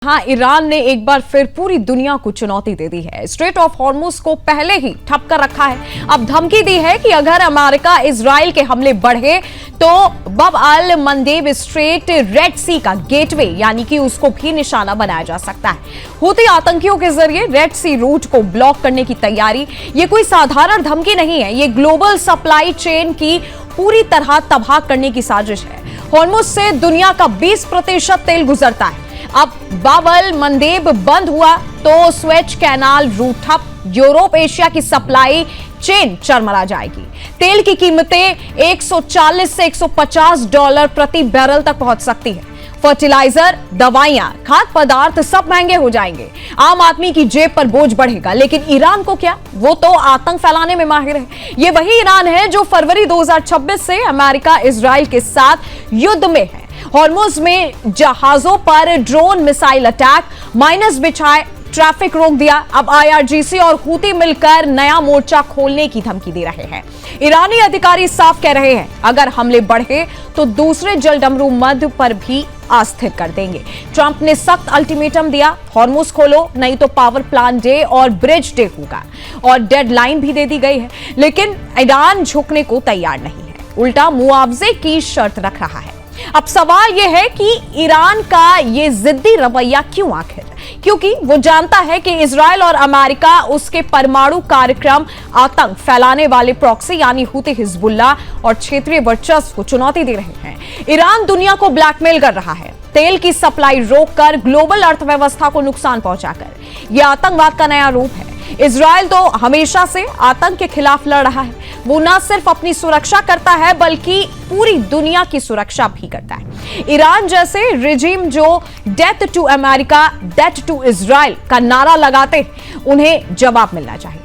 हाँ, ईरान ने एक बार फिर पूरी दुनिया को चुनौती दे दी है। स्ट्रेट ऑफ हॉर्मुज को पहले ही ठप कर रखा है। अब धमकी दी है कि अगर अमेरिका इजराइल के हमले बढ़े तो बब अल मंदेब स्ट्रेट रेड सी का गेटवे यानी कि उसको भी निशाना बनाया जा सकता है। हूती आतंकियों के जरिए रेड सी रूट को ब्लॉक करने की तैयारी। ये कोई साधारण धमकी नहीं है, ये ग्लोबल सप्लाई चेन की पूरी तरह तबाह करने की साजिश है। हॉर्मुज से दुनिया का 20% तेल गुजरता है। अब बब अल मंदेब बंद हुआ तो स्वेज कैनाल रूट ठप, यूरोप एशिया की सप्लाई चेन चरमरा जाएगी। तेल की कीमतें 140 से $150 प्रति बैरल तक पहुंच सकती है। फर्टिलाइजर, दवाइयां, खाद्य पदार्थ सब महंगे हो जाएंगे। आम आदमी की जेब पर बोझ बढ़ेगा। लेकिन ईरान को क्या, वो तो आतंक फैलाने में माहिर है। ये वही ईरान है जो फरवरी 2026 से अमेरिका इजराइल के साथ युद्ध में है। हॉर्मुज में जहाजों पर ड्रोन मिसाइल अटैक, माइनस बिछाए, ट्रैफिक रोक दिया। अब आईआरजीसी और हूती मिलकर नया मोर्चा खोलने की धमकी दे रहे हैं। ईरानी अधिकारी साफ कह रहे हैं अगर हमले बढ़े तो दूसरे जलडमरू मध्य पर भी अस्थिर कर देंगे। ट्रंप ने सख्त अल्टीमेटम दिया, हॉर्मुज खोलो नहीं तो पावर प्लांट डे और ब्रिज डे होगा, और डेडलाइन भी दे दी गई है। लेकिन ईरान झुकने को तैयार नहीं है, उल्टा मुआवजे की शर्त रख रहा है। अब सवाल यह है कि ईरान का ये जिद्दी रवैया क्यों आखिर? क्योंकि वो जानता है कि इजराइल और अमेरिका उसके परमाणु कार्यक्रम, आतंक फैलाने वाले प्रॉक्सी यानी हूती हिजबुल्लाह और क्षेत्रीय वर्चस्व को चुनौती दे रहे हैं। ईरान दुनिया को ब्लैकमेल कर रहा है, तेल की सप्लाई रोककर, ग्लोबल अर्थव्यवस्था को नुकसान पहुंचाकर। यह आतंकवाद का नया रूप है। इजराइल तो हमेशा से आतंक के खिलाफ लड़ रहा है। वो न सिर्फ अपनी सुरक्षा करता है बल्कि पूरी दुनिया की सुरक्षा भी करता है। ईरान जैसे रिजीम जो death to America, death to Israel का नारा लगाते, उन्हें जवाब मिलना चाहिए।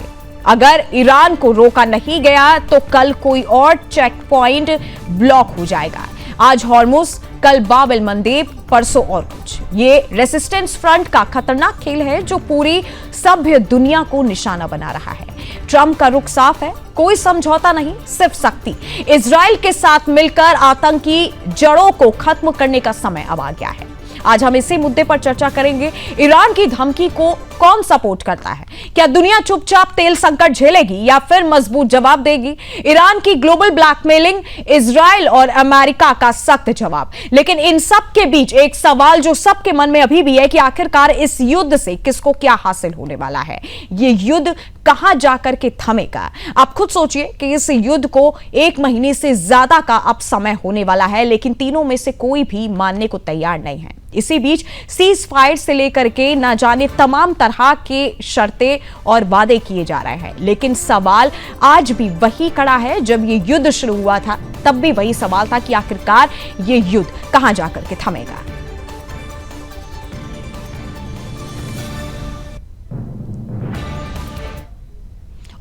अगर ईरान को रोका नहीं गया तो कल कोई और चेक पॉइंट ब्लॉक हो जाएगा। आज हॉर्मुज, कल बब अल मंदेब, परसों और कुछ। ये रेसिस्टेंस फ्रंट का खतरनाक खेल है जो पूरी सभ्य दुनिया को निशाना बना रहा है। ट्रंप का रुख साफ है, कोई समझौता नहीं, सिर्फ सख्ती। इजराइल के साथ मिलकर आतंकी जड़ों को खत्म करने का समय अब आ गया है। आज हम इसी मुद्दे पर चर्चा करेंगे। ईरान की धमकी को कौन सपोर्ट करता है? क्या दुनिया चुपचाप तेल संकट झेलेगी या फिर मजबूत जवाब देगी? ईरान की ग्लोबल ब्लैकमेलिंग, इजराइल और अमेरिका का सख्त जवाब। लेकिन इन सब के बीच एक सवाल जो सबके मन में अभी भी है कि आखिरकार इस युद्ध से किसको क्या हासिल होने वाला है? ये युद्ध कहां जाकर के थमेगा? आप खुद सोचिए कि इस युद्ध को 1 महीने से ज्यादा का अब समय होने वाला है, लेकिन तीनों में से कोई भी मानने को तैयार नहीं है। इसी बीच सीज फायर से लेकर के न जाने तमाम तरह के शर्तें और वादे किए जा रहे हैं। लेकिन सवाल आज भी वही खड़ा है, जब ये युद्ध शुरू हुआ था तब भी वही सवाल था कि आखिरकार ये युद्ध कहां जाकर के थमेगा।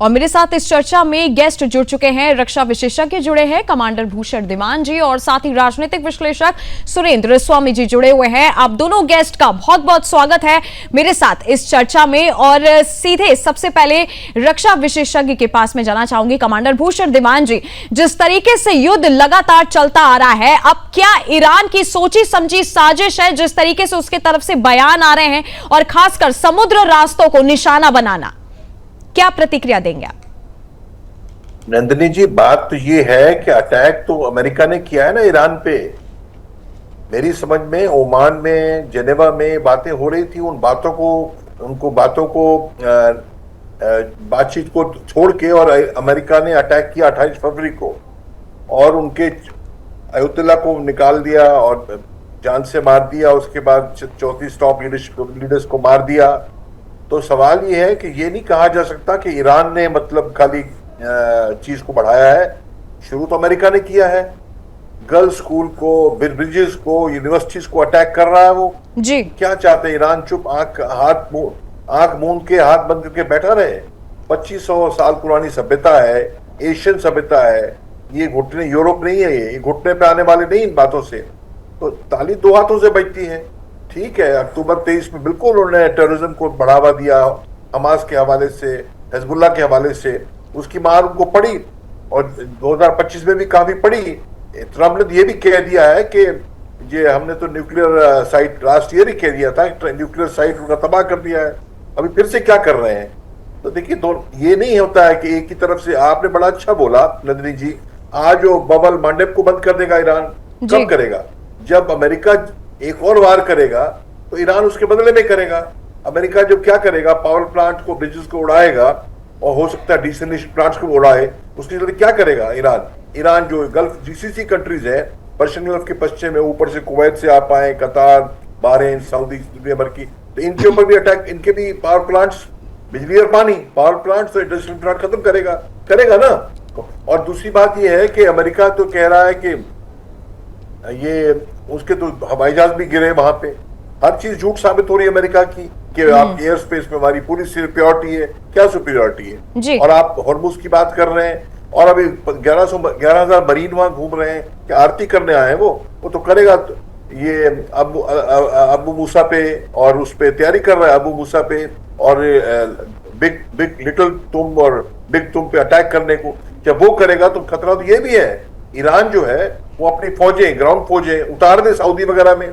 और मेरे साथ इस चर्चा में गेस्ट जुड़ चुके हैं, रक्षा विशेषज्ञ जुड़े हैं कमांडर भूषण धीमान जी, और साथ ही राजनीतिक विश्लेषक सुरेंद्र स्वामी जी जुड़े हुए हैं। आप दोनों गेस्ट का बहुत बहुत स्वागत है मेरे साथ इस चर्चा में। और सीधे सबसे पहले रक्षा विशेषज्ञ के पास में जाना चाहूंगी। कमांडर भूषण धीमान जी, जिस तरीके से युद्ध लगातार चलता आ रहा है, अब क्या ईरान की सोची समझी साजिश है जिस तरीके से उसके तरफ से बयान आ रहे हैं, और खासकर समुद्र रास्तों को निशाना बनाना? क्या प्रतिक्रिया देंगे आप? नंदिनी जी, बात तो ये है कि अटैक तो अमेरिका ने किया है ना ईरान पे। मेरी समझ में ओमान में, जेनेवा में बातें हो रही थी, बातों को बातचीत को छोड़ के, और अमेरिका ने अटैक किया 28 फरवरी को, और उनके अयोध्या को निकाल दिया और जान से मार दिया। उसके बाद 34 टॉप लीडर्स को मार दिया। तो सवाल ये है कि ये नहीं कहा जा सकता कि ईरान ने मतलब खाली चीज को बढ़ाया है। शुरू तो अमेरिका ने किया है। गर्ल्स स्कूल को, ब्रिजेस को, यूनिवर्सिटीज को अटैक कर रहा है वो जी। क्या चाहते हैं? ईरान चुप आंख मूंद के, हाथ बंद करके बैठा रहे? 2500 साल पुरानी सभ्यता है, एशियन सभ्यता है। ये घुटने यूरोप नहीं है, ये घुटने पे आने वाले नहीं इन बातों से। तो ताली 2 हाथों से बजती है। ठीक है, अक्टूबर 23 में बिल्कुल उन्होंने टेररिज्म को बढ़ावा दिया, हमास के हवाले से, हिजबुल्लाह के हवाले से। उसकी मार उनको पड़ी, और 2025 में भी काफी पड़ी। ट्रंप ने ये भी कह दिया है कि ये हमने तो न्यूक्लियर साइट लास्ट ईयर ही कह दिया था, न्यूक्लियर साइट उनका तबाह कर दिया है, अभी फिर से क्या कर रहे हैं? तो देखिए, ये नहीं होता है कि एक ही तरफ से। आपने बड़ा अच्छा बोला नंदिनी जी, आज वो बबल मांडेप को बंद कर देगा ईरान, कब करेगा? जब अमेरिका एक और वार करेगा तो ईरान उसके बदले में करेगा। अमेरिका जब क्या करेगा, पावर प्लांट को, ब्रिजेस को उड़ाएगा, और हो सकता है डीसैलिनेशन प्लांट्स को उड़ाए, उसके लिए क्या करेगा ईरान? ईरान जो गल्फ जीसीसी कंट्रीज है, पर्शियन गल्फ के पश्चिम में, ऊपर से कुवैत से आप आए, कतार, बहरीन, सऊदी, दुनिया भर की, तो इनके ऊपर भी अटैक, इनके भी पावर प्लांट्स, बिजली और पानी, पावर प्लांट्स तो इंडस्ट्रियल प्लांट खत्म करेगा ना। और दूसरी बात यह है कि अमेरिका तो कह रहा है कि ये उसके तो हवाई जहाज भी गिरे वहां पे, हर चीज झूठ साबित हो रही है अमेरिका की कि आप एयर स्पेस में हमारी पूरी सुपीरियरिटी है। क्या सुपीरियरिटी है? और आप हॉर्मुज की बात कर रहे हैं, और अभी 11,000 मरीन वहां घूम रहे हैं, क्या आरती करने आए हैं? वो तो करेगा। तो ये अबू मूसा पे और उस पे तैयारी कर रहा है, अबू मूसा पे और बिग लिटिल तुम और बिग तुम पे अटैक करने को। जब वो करेगा तो खतरा तो ये भी है, ईरान जो है वो अपनी फौजें, ग्राउंड फौजें उतार दे सऊदी वगैरह में,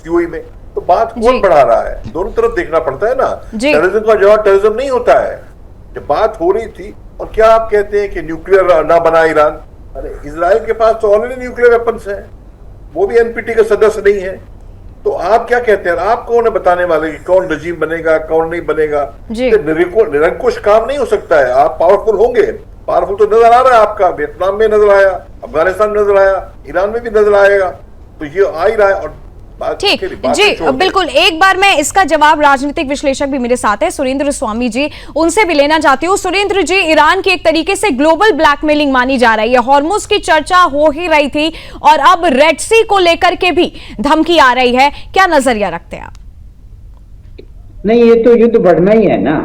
यूएई में। तो बात कौन बढ़ा रहा है? दोनों तरफ देखना पड़ता है ना। टेररिज्म का जवाब टेररिज्म नहीं होता है। जब बात हो रही थी, और क्या आप कहते हैं कि न्यूक्लियर ना बना ईरान? अरे इजराइल के पास तो ऑलरेडी न्यूक्लियर वेपन्स हैं, वो भी एनपीटी का सदस्य नहीं है। तो आप क्या कहते हैं? आप कौन है बताने वाले कि कौन रजीम बनेगा, कौन नहीं बनेगा? निरंकुश काम नहीं हो सकता है। आप पावरफुल होंगे, पावरफुल तो नजर आ रहा है आपका, वियतनाम में नजर आया, अफगानिस्तान में नजर आया, ईरान में भी नजर आएगा, तो ये आ ही रहा है। और ठीक जी, बिल्कुल। एक बार मैं इसका जवाब, राजनीतिक विश्लेषक भी मेरे साथ है, सुरेंद्र स्वामी जी, उनसे भी लेना चाहती हूँ। सुरेंद्र जी, ईरान की एक तरीके से ग्लोबल ब्लैकमेलिंग मानी जा रही है, हॉर्मुज की चर्चा हो ही रही थी और अब रेड सी को लेकर के भी धमकी आ रही है, क्या नजरिया रखते हैं आप? नहीं, ये तो युद्ध बढ़ना ही है ना।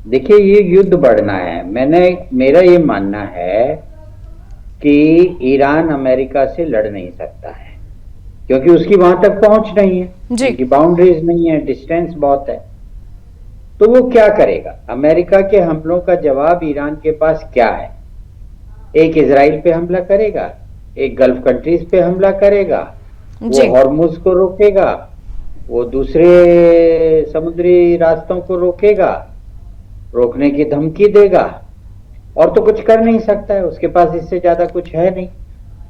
देखिए, ये युद्ध बढ़ना है। मेरा ये मानना है कि ईरान अमेरिका से लड़ नहीं सकता है, क्योंकि उसकी वहां तक पहुंच नहीं है, उसकी बाउंड्रीज नहीं है, डिस्टेंस बहुत है। तो वो क्या करेगा? अमेरिका के हमलों का जवाब ईरान के पास क्या है? एक इजराइल पे हमला करेगा, एक गल्फ कंट्रीज पे हमला करेगा, वो हॉर्मुज को रोकेगा, वो दूसरे समुद्री रास्तों को रोकेगा, रोकने की धमकी देगा, और तो कुछ कर नहीं सकता है। उसके पास इससे ज्यादा कुछ है नहीं।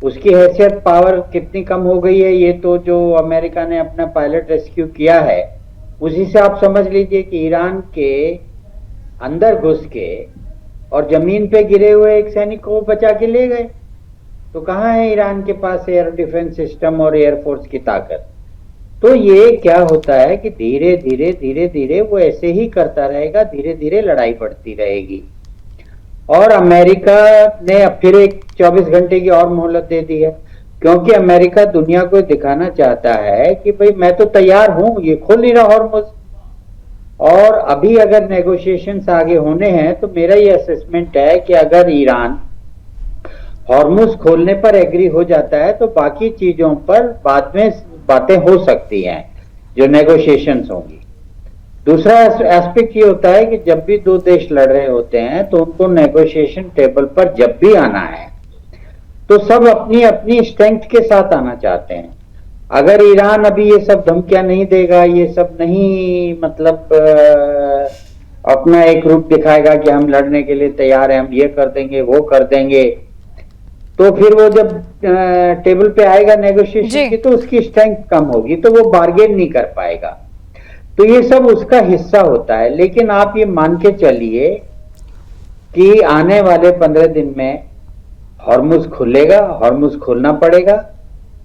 उसकी हैसियत, पावर कितनी कम हो गई है, ये तो जो अमेरिका ने अपना पायलट रेस्क्यू किया है उसी से आप समझ लीजिए कि ईरान के अंदर घुस के और जमीन पे गिरे हुए एक सैनिक को बचा के ले गए। तो कहाँ है ईरान के पास एयर डिफेंस सिस्टम और एयरफोर्स की ताकत? तो ये क्या होता है कि धीरे धीरे धीरे धीरे वो ऐसे ही करता रहेगा, धीरे धीरे लड़ाई बढ़ती रहेगी। और अमेरिका ने अब फिर एक 24 घंटे की और मोहलत दे दी है, क्योंकि अमेरिका दुनिया को दिखाना चाहता है कि भाई मैं तो तैयार हूं, ये खोल नहीं रहा हॉर्मुज। और अभी अगर नेगोशिएशंस आगे होने हैं तो मेरा ये असेसमेंट है कि अगर ईरान हॉर्मुज खोलने पर एग्री हो जाता है तो बाकी चीजों पर बाद में बातें हो सकती हैं, जो नेगोशिएशंस होंगी। दूसरा एस्पेक्ट ये होता है कि जब भी दो देश लड़ रहे होते हैं तो उनको नेगोशिएशन टेबल पर जब भी आना है तो सब अपनी अपनी स्ट्रेंथ के साथ आना चाहते हैं। अगर ईरान अभी ये सब धमकियां नहीं देगा, ये सब नहीं मतलब अपना एक रूप दिखाएगा कि हम लड़ने के लिए तैयार हैं, हम ये कर देंगे, वो कर देंगे, तो फिर वो जब टेबल पे आएगा नेगोशिएशन की तो उसकी स्ट्रेंथ कम होगी, तो वो बार्गेन नहीं कर पाएगा। तो ये सब उसका हिस्सा होता है। लेकिन आप ये मान के चलिए कि आने वाले 15 दिन में हॉर्मुज खुलेगा, हॉर्मुज खोलना पड़ेगा,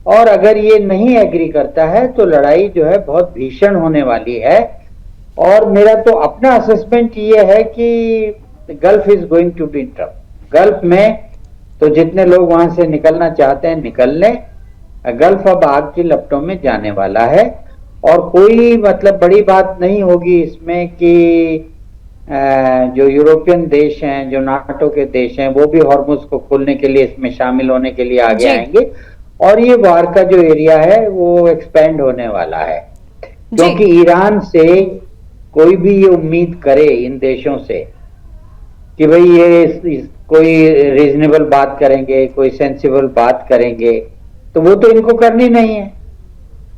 और अगर ये नहीं एग्री करता है तो लड़ाई जो है बहुत भीषण होने वाली है। और मेरा तो अपना असेसमेंट ये है कि Gulf is going to be tough. Gulf में तो जितने लोग वहां से निकलना चाहते हैं निकल लें, गल्फ अब आग की लपटों में जाने वाला है। और कोई मतलब बड़ी बात नहीं होगी इसमें कि जो यूरोपियन देश हैं, जो नाटो के देश हैं, वो भी हॉर्मुज को खोलने के लिए इसमें शामिल होने के लिए आगे आएंगे, और ये वार का जो एरिया है वो एक्सपेंड होने वाला है। क्योंकि ईरान से कोई भी ये उम्मीद करे इन देशों से कि भाई ये कोई रीजनेबल बात करेंगे, कोई सेंसिबल बात करेंगे, तो वो तो इनको करनी नहीं है।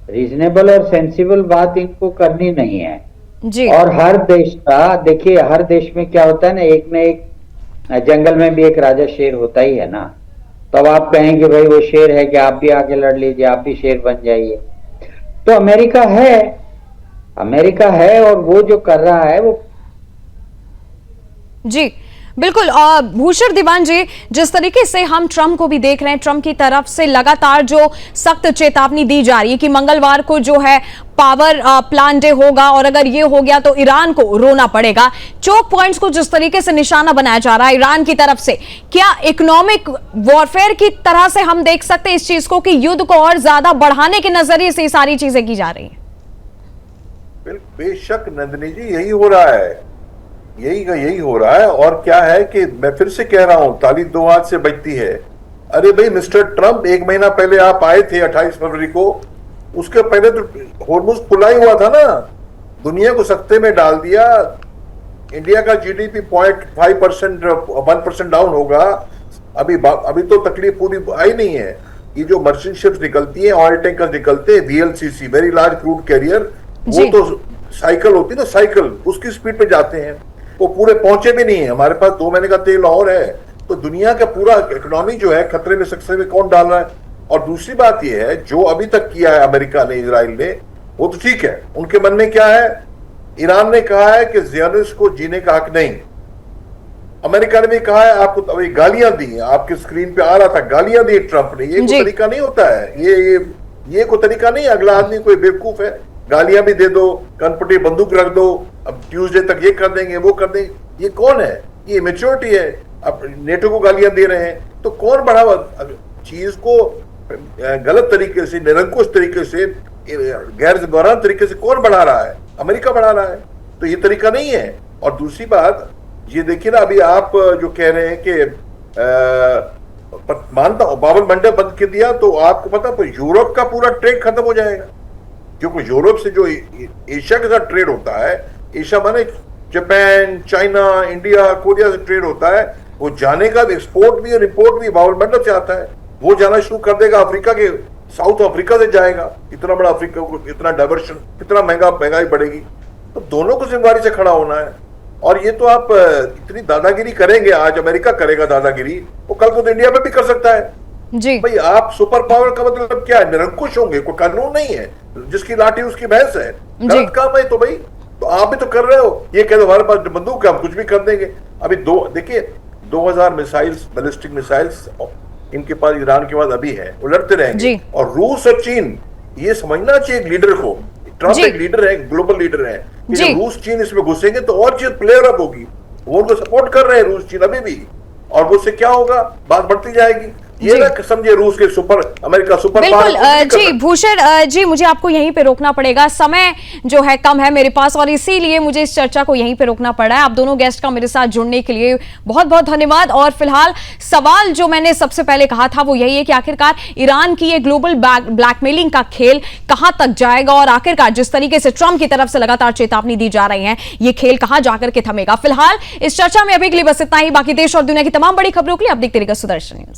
रीजनेबल और सेंसिबल बात इनको करनी नहीं है। जी और हर देश का देखिए, हर देश में क्या होता है ना एक जंगल में भी एक राजा शेर होता ही है ना। तो अब आप कहेंगे भाई वो शेर है कि आप भी आके लड़ लीजिए, आप भी शेर बन जाइए। तो अमेरिका है और वो जो कर रहा है वो। जी बिल्कुल। भूषण दीवान जी, जिस तरीके से हम ट्रंप को भी देख रहे हैं, ट्रंप की तरफ से लगातार जो सख्त चेतावनी दी जा रही है कि मंगलवार को जो है पावर प्लांट डे होगा और अगर ये हो गया तो ईरान को रोना पड़ेगा। चोक पॉइंट्स को जिस तरीके से निशाना बनाया जा रहा है ईरान की तरफ से, क्या इकोनॉमिक वॉरफेयर की तरह से हम देख सकते हैं इस चीज को कि युद्ध को और ज्यादा बढ़ाने के नजरिए से ये सारी चीजें की जा रही हैं? बेशक नंदिनी जी, यही हो रहा है, यही हो रहा है। और क्या है कि मैं फिर से कह रहा हूं, ताली दो हाथ से बजती है। अरे भाई मिस्टर ट्रंप, 1 महीना पहले आप आए थे 28 फरवरी को, उसके पहले तो हॉर्मुज़ खुला ही हुआ था ना, दुनिया को सख्ते में डाल दिया। इंडिया का जीडीपी 0.5% 1% डाउन होगा। अभी तो तकलीफ पूरी आई नहीं है। ये जो मर्चेंट शिप्स निकलती है, ऑयल टैंकर निकलते हैं, VLCC very large crude carrier, वो तो साइकिल होती है ना, साइकिल उसकी स्पीड पे जाते हैं, वो पूरे पहुंचे भी नहीं है। हमारे पास 2 महीने का तेल और है। तो दुनिया का पूरा इकोनॉमी जो है खतरे में, सक्से में कौन डाल रहा है? और दूसरी बात यह है, जो अभी तक किया है अमेरिका ने, इजराइल ने, वो तो ठीक है। उनके मन में क्या है? ईरान ने कहा है कि जियोनिस्ट को जीने का हक नहीं। अमेरिका ने भी कहा है, आपको अभी गालियां दी हैं, आपके स्क्रीन पे आ रहा था, गालियां दी ट्रंप ने। ये कोई तरीका नहीं होता है, ये कोई तरीका नहीं। अगला आदमी कोई बेवकूफ है, गालियां भी दे दो, कनपटी बंदूक रख दो, अब ट्यूसडे तक ये कर देंगे, वो कर देंगे। ये कौन है? ये मैच्योरिटी है। अब नेटो को गालियां दे रहे हैं, तो कौन बढ़ावा चीज को गलत तरीके से, निरंकुश तरीके से, गैर जिम्मेदाराना तरीके से कौन बढ़ा रहा है? अमेरिका बढ़ा रहा है। तो ये तरीका नहीं है। और दूसरी बात ये देखिए ना, अभी आप जो कह रहे हैं कि मानता हूं बाबल मंडप बंद कर दिया, तो आपको पता है यूरोप का पूरा ट्रेड खत्म हो जाएगा। क्योंकि यूरोप से जो एशिया के साथ ट्रेड होता है, एशिया माने जापान, चाइना, इंडिया, कोरिया से ट्रेड होता है, वो जाने का एक्सपोर्ट भी और इंपोर्ट भी बाबल मंडप से आता है। वो जाना शुरू कर देगा, अफ्रीका के, साउथ अफ्रीका से जाएगा। इतना बड़ा अफ्रीका को इतना डाइवर्शन, कितना महंगाई बढ़ेगी। तो दोनों को जिम्मेदारी से खड़ा होना है। और ये तो आप इतनी दादागिरी करेंगे, आज अमेरिका करेगा दादागिरी, वो कल को तो इंडिया में भी कर सकता है जी। भाई आप सुपर पावर का मतलब क्या है? निरंकुश होंगे, कोई कानून नहीं है, जिसकी लाठी उसकी भैंस है। गलत काम है तो भाई, तो आप भी तो कर रहे हो। ये कह दो हमारे पास बंदूक है, हम कुछ भी कर देंगे। अभी देखिए 2000 मिसाइल्स, बैलिस्टिक मिसाइल्स इनके पास, ईरान के पास अभी है, वो लड़ते रहेंगे। और रूस और चीन, ये समझना चाहिए एक लीडर को, ट्रंप एक लीडर है, ग्लोबल लीडर है, कि रूस चीन इसमें घुसेंगे तो और चीज प्लेयर अप होगी। वो उनको सपोर्ट कर रहे हैं रूस चीन अभी भी, और उससे क्या होगा? बात बढ़ती जाएगी। ये ना समझे रूस के अमेरिका सुपर बिल्कुल जी। भूषण जी, मुझे आपको यहीं पे रोकना पड़ेगा, समय जो है कम है मेरे पास, और इसीलिए मुझे इस चर्चा को यहीं पे रोकना पड़ा है। आप दोनों गेस्ट का मेरे साथ जुड़ने के लिए बहुत बहुत धन्यवाद। और फिलहाल सवाल जो मैंने सबसे पहले कहा था वो यही है कि आखिरकार ईरान की ये ग्लोबल ब्लैकमेलिंग का खेल कहां तक जाएगा, और आखिरकार जिस तरीके से ट्रंप की तरफ से लगातार चेतावनी दी जा रही है, ये खेल कहां जाकर के थमेगा। फिलहाल इस चर्चा में अभी के लिए बस इतना ही। बाकी देश और दुनिया की तमाम बड़ी खबरों के लिए आप देखते रहिएगा सुदर्शन न्यूज।